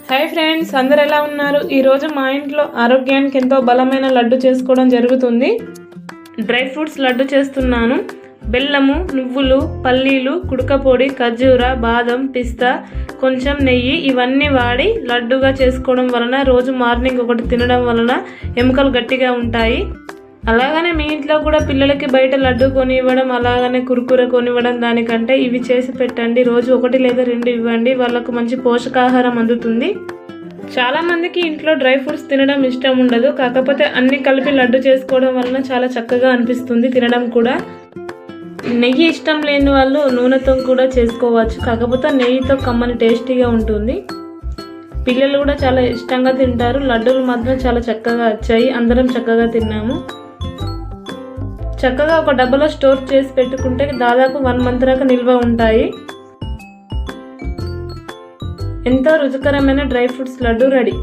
Hi friends, అందరు ఎలా ఉన్నారు? ఈరోజు మా ఇంట్లో ఆరోగ్యానికి ఎంతో బలమైన లడ్డు చేసుకోవడం జరుగుతుంది. డ్రై ఫ్రూట్స్ లడ్డు చేస్తున్నాను. బెల్లము, నువ్వులు, పల్లీలు, కుడకపొడి, ఖర్జూర, బాదం, పిస్తా, కొంచెం నెయ్యి ఇవన్నీ వాడి లడ్డుగా చేసుకోవడం వలన రోజు మార్నింగ్ ఒకటి తినడం వలన ఎముకలు గట్టిగా ఉంటాయి. అలాగనే మీ ఇంట్లో కూడా పిల్లలకి బయట లడ్డు కొనివ్వడం, అలాగనే కురుకుర కొనివ్వడం దానికంటే ఇవి చేసి పెట్టండి. రోజు 1 లేదా 2 ఇవ్వండి. వాళ్ళకు మంచి పోషకాహారం అందుతుంది. చాలామందికి ఇంట్లో డ్రై ఫ్రూట్స్ తినడం ఇష్టం ఉండదు. కాకపోతే అన్నీ కలిపి లడ్డు చేసుకోవడం వలన చాలా చక్కగా అనిపిస్తుంది తినడం కూడా. నెయ్యి ఇష్టం లేని వాళ్ళు నూనెతో కూడా చేసుకోవచ్చు. కాకపోతే నెయ్యితో కమ్మని టేస్టీగా ఉంటుంది. పిల్లలు కూడా చాలా ఇష్టంగా తింటారు. లడ్డూలు మాత్రం చాలా చక్కగా వచ్చాయి. అందరం చక్కగా తిన్నాము. చక్కగా ఒక డబ్బాలో స్టోర్ చేసి పెట్టుకుంటే దాదాపు 1 మంత్ దాకా నిల్వ ఉంటాయి. ఎంతో రుచికరమైన డ్రై ఫ్రూట్స్ లడ్డు రెడీ.